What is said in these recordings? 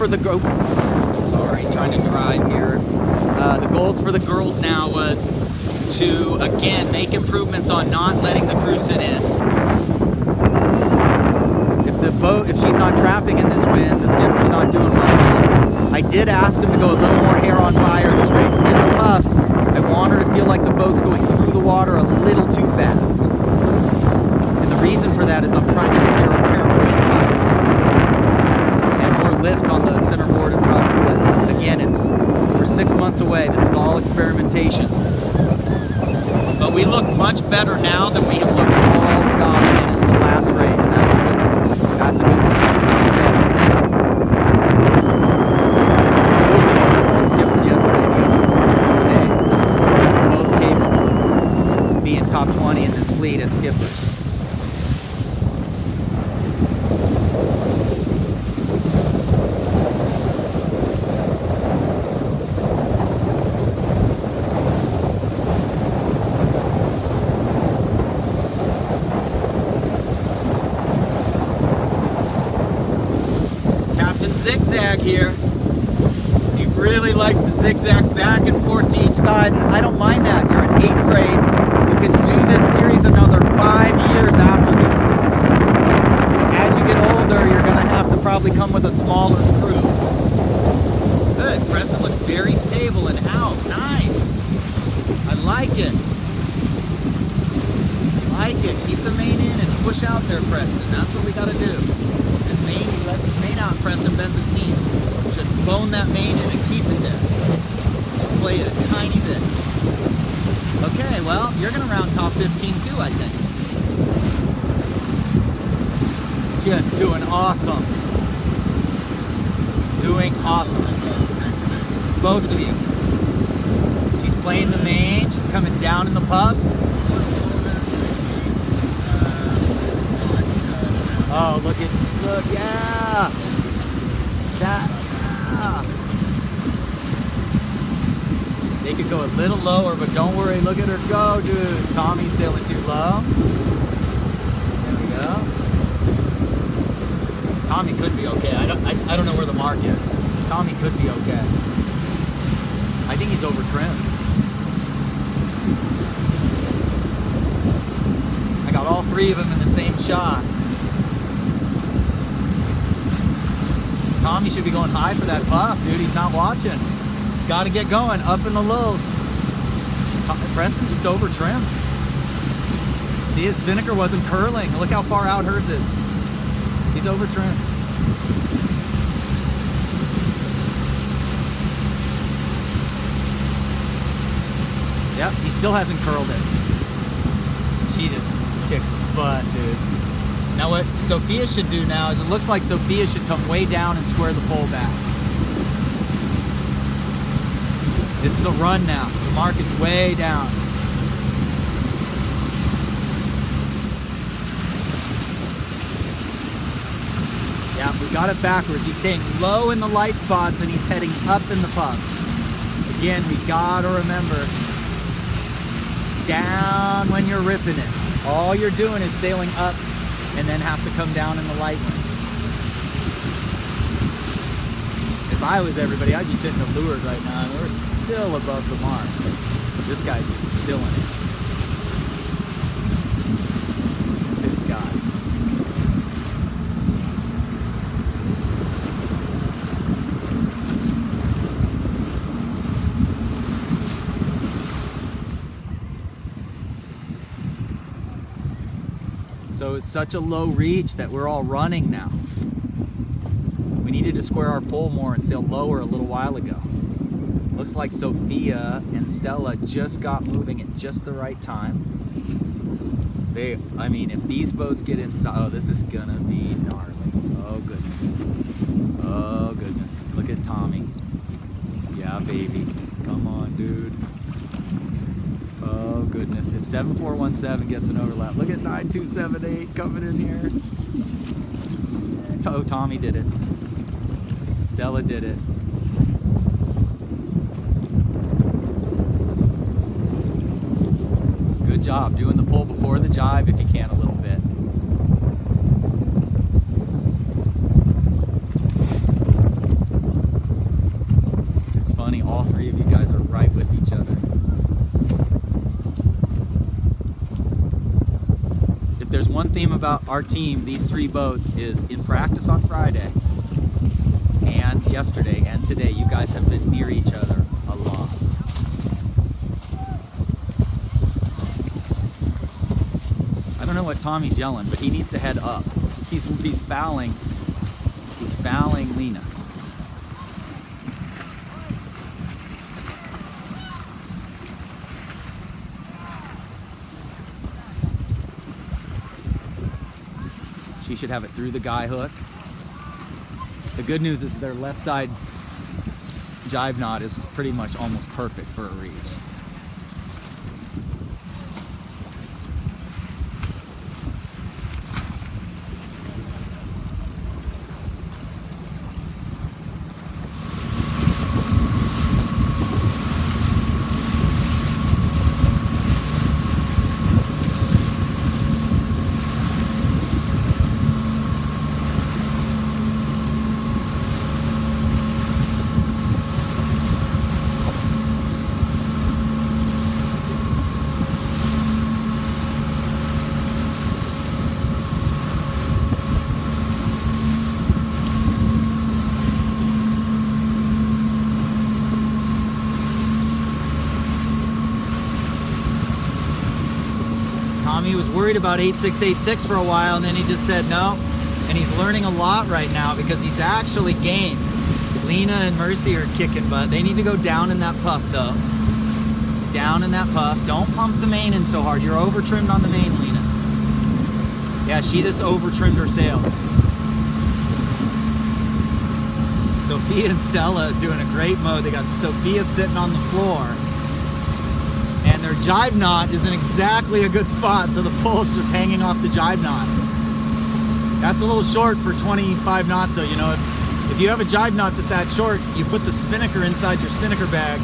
for the girls, sorry, trying to drive here. The goals for the girls now was to, again, make improvements on not letting the crew sit in. If she's not trapping in this wind, the skipper's not doing well. I did ask him to go a little more hair on fire this race. In the puffs, I want her to feel like the boat's going through the water a little too fast. And the reason for that is I'm trying to get their apparent wind and more lift on the centerboard and rudder. But again, we're 6 months away. This is all experimentation. But we look much better now than we have looked all in the last race. That's a good one. The cool thing is one skipper yesterday, the other one skipper today. So we're both capable of being top 20 in this fleet as skippers. Zigzag here. He really likes to zigzag back and forth to each side. I don't mind that. You're in 8th grade. You can do this series another 5 years after this. As you get older, you're going to have to probably come with a smaller crew. Good. Preston looks very stable and out. Nice. I like it. I like it. Keep the main in and push out there, Preston. That's what we got to do. Let his main out, Preston bends his knees. Should bone that main in and keep it there. Just play it a tiny bit. Okay, well, you're going to round top 15 too, I think. Just doing awesome. Doing awesome. Both of you. She's playing the main. She's coming down in the puffs. Oh, look, yeah! That, yeah! They could go a little lower, but don't worry, look at her go, dude. Tommy's sailing too low. There we go. Tommy could be okay. I don't know where the mark is. Tommy could be okay. I think he's over trimmed. I got all 3 of them in the same shot. Tommy should be going high for that puff, dude. He's not watching. Got to get going, up in the lows. Preston's just over trim. See, his spinnaker wasn't curling. Look how far out hers is. He's over trim. Yep, he still hasn't curled it. She just kicked butt, dude. Now what Sophia should do now is it looks like Sophia should come way down and square the pole back. This is a run now. The mark is way down. Yeah, we got it backwards. He's staying low in the light spots and he's heading up in the puffs. Again, we gotta remember, down when you're ripping it. All you're doing is sailing up and then have to come down in the light wind. If I was everybody, I'd be sitting at lures right now, and we're still above the mark. This guy's just killing it. This guy. So it's such a low reach that we're all running now. We needed to square our pole more and sail lower a little while ago. Looks like Sophia and Stella just got moving at just the right time. I mean, if these boats get inside, oh, this is gonna be gnarly. Oh goodness. Oh goodness. Look at Tommy. Yeah, baby. Come on, dude. Oh goodness, if 7417 gets an overlap. Look at 9278 coming in here. Oh, Tommy did it. Stella did it. Good job doing the pull before the jibe if you can a little bit. funny. All three of you guys are right with each other. If there's one theme about our team, these three boats, is in practice on Friday and yesterday and today, you guys have been near each other a lot. I don't know what Tommy's yelling, but he needs to head up. He's fouling. He's fouling Lena. She should have it through the guy hook. The good news is their left side jibe knot is pretty much almost perfect for a reach. Tommy was worried about 8686 for a while, and then he just said no. And he's learning a lot right now because he's actually gained. Lena and Mercy are kicking butt. They need to go down in that puff though. Down in that puff. Don't pump the main in so hard. You're over trimmed on the main, Lena. Yeah, she just over trimmed her sails. Sophia and Stella doing a great mode. They got Sophia sitting on the floor. And their jibe knot is in exactly a good spot, so the pole's just hanging off the jibe knot. That's a little short for 25 knots though, you know. If you have a jibe knot that short, you put the spinnaker inside your spinnaker bag.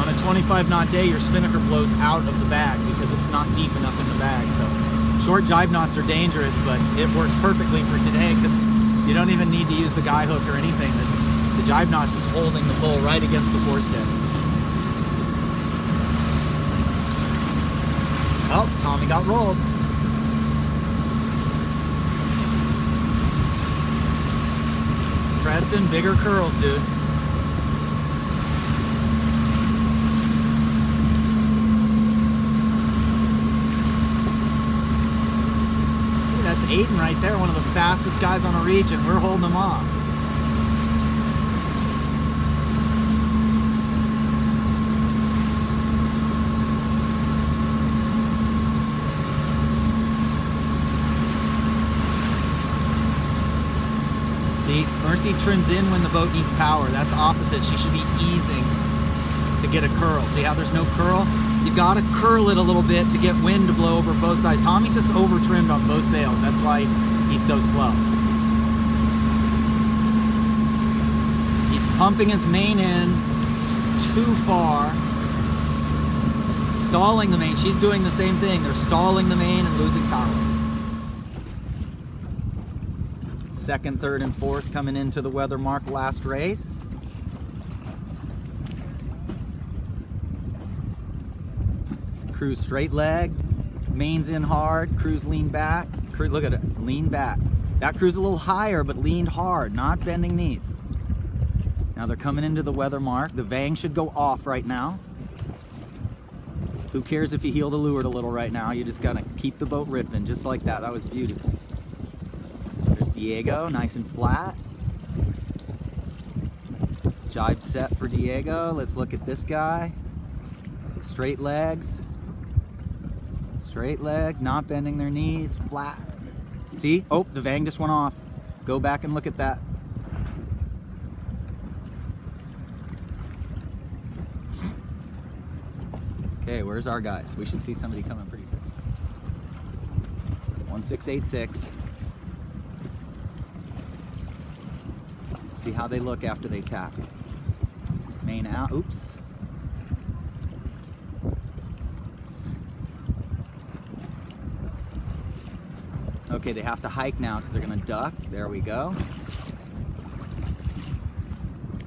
On a 25 knot day, your spinnaker blows out of the bag because it's not deep enough in the bag. So short jibe knots are dangerous, but it works perfectly for today because you don't even need to use the guy hook or anything. The jibe knot's just holding the pole right against the forestead. Oh, Tommy got rolled. Preston, bigger curls, dude. Ooh, that's Aiden right there, one of the fastest guys on a reach, and we're holding him off. See, Mercy trims in when the boat needs power. That's opposite. She should be easing to get a curl. See how there's no curl? You gotta curl it a little bit to get wind to blow over both sides. Tommy's just over trimmed on both sails. That's why he's so slow. He's pumping his main in too far. Stalling the main. She's doing the same thing. They're stalling the main and losing power. Second, third, and fourth coming into the weather mark last race. Cruise straight leg, mains in hard, cruise lean back. Look at it, lean back. That cruise a little higher, but leaned hard, not bending knees. Now they're coming into the weather mark. The vang should go off right now. Who cares if you heel the leeward a little right now? You just gotta keep the boat ripping, just like that. That was beautiful. There's Diego, nice and flat. Jibe set for Diego. Let's look at this guy. Straight legs. Straight legs, not bending their knees, flat. See? Oh, the vang just went off. Go back and look at that. Okay, where's our guys? We should see somebody coming pretty soon. 1686. See how they look after they tack. Main out. Oops. Okay, they have to hike now because they're going to duck. There we go.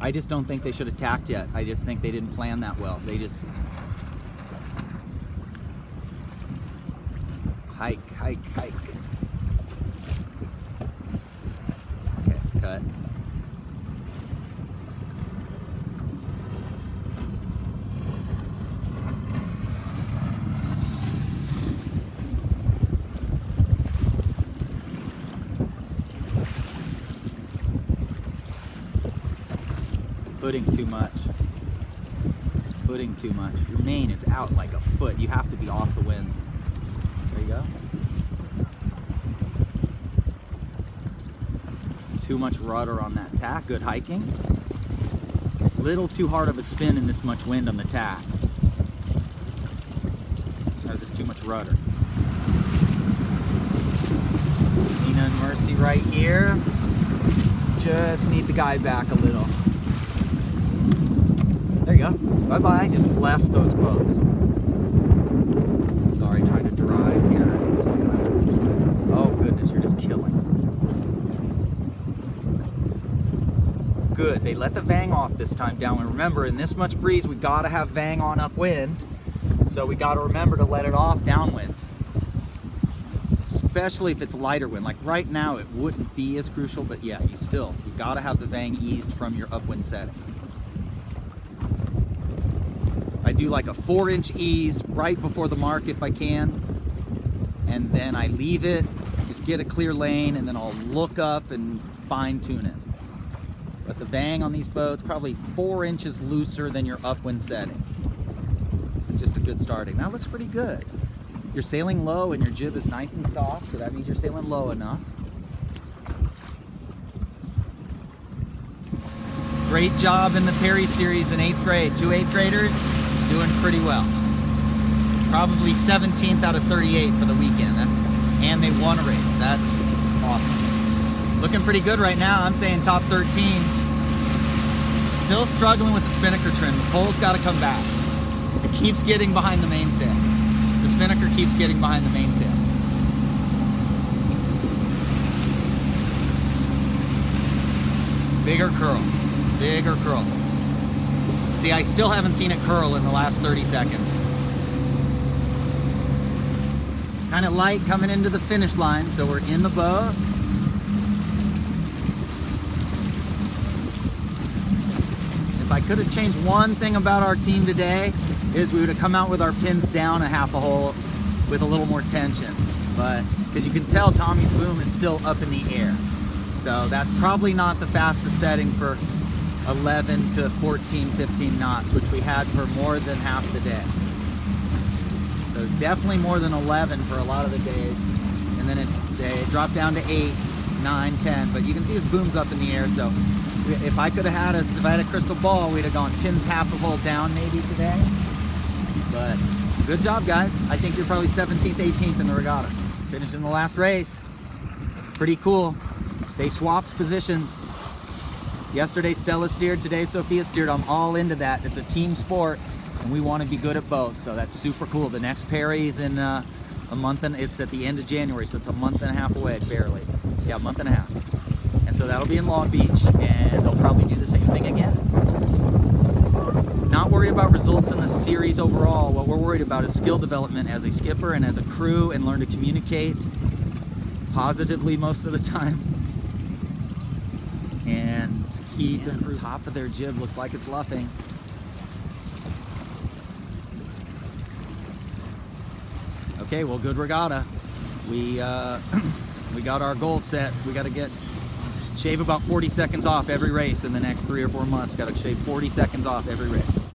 I just don't think they should have tacked yet. I just think they didn't plan that well. They just hike. Okay, cut. Footing too much. Footing too much. Your main is out like a foot. You have to be off the wind. There you go. Too much rudder on that tack. Good hiking. Little too hard of a spin in this much wind on the tack. That was just too much rudder. Nina and Mercy right here. Just need the guy back a little. There you go. Bye-bye. Just left those boats. Sorry, trying to drive here. Oh, goodness, you're just killing. Good. They let the Vang off this time downwind. Remember, in this much breeze, we got to have Vang on upwind. So we got to remember to let it off downwind. Especially if it's lighter wind. Like right now, it wouldn't be as crucial, but yeah, you got to have the Vang eased from your upwind setting. I do like a 4-inch ease right before the mark if I can, and then I leave it, just get a clear lane, and then I'll look up and fine tune it. But the Vang on these boats, probably 4 inches looser than your upwind setting. It's just a good starting. That looks pretty good. You're sailing low and your jib is nice and soft, so that means you're sailing low enough. Great job in the Perry series in 8th grade. 2 8th graders doing pretty well. Probably 17th out of 38 for the weekend. And they won a race. That's awesome. Looking pretty good right now. I'm saying top 13. Still struggling with the spinnaker trim. The pole's got to come back. It keeps getting behind the mainsail. The spinnaker keeps getting behind the mainsail. Bigger curl. Bigger curl. See, I still haven't seen it curl in the last 30 seconds. Kind of light coming into the finish line, so we're in the boat. If I could have changed one thing about our team today, is we would have come out with our pins down a half a hole with a little more tension. But, because you can tell Tommy's boom is still up in the air. So that's probably not the fastest setting for 11 to 14, 15 knots, which we had for more than half the day. So it's definitely more than 11 for a lot of the days. And then it dropped down to 8, 9, 10. But you can see his boom's up in the air. So if I could have had if I had a crystal ball, we'd have gone pins half a hole down maybe today. But good job, guys. I think you're probably 17th, 18th in the regatta. Finished in the last race. Pretty cool. They swapped positions. Yesterday Stella steered, today Sophia steered. I'm all into that. It's a team sport and we want to be good at both, so that's super cool. The next Perry's in a month, and it's at the end of January, so it's a month and a half away, barely. Yeah, a month and a half. And so that'll be in Long Beach, and they'll probably do the same thing again. Not worried about results in the series overall. What we're worried about is skill development as a skipper and as a crew, and learn to communicate positively most of the time. And keep the top of their jib looks like it's luffing. Okay, well, good regatta. We got our goal set. We got to shave about 40 seconds off every race in the next 3 or 4 months. Got to shave 40 seconds off every race.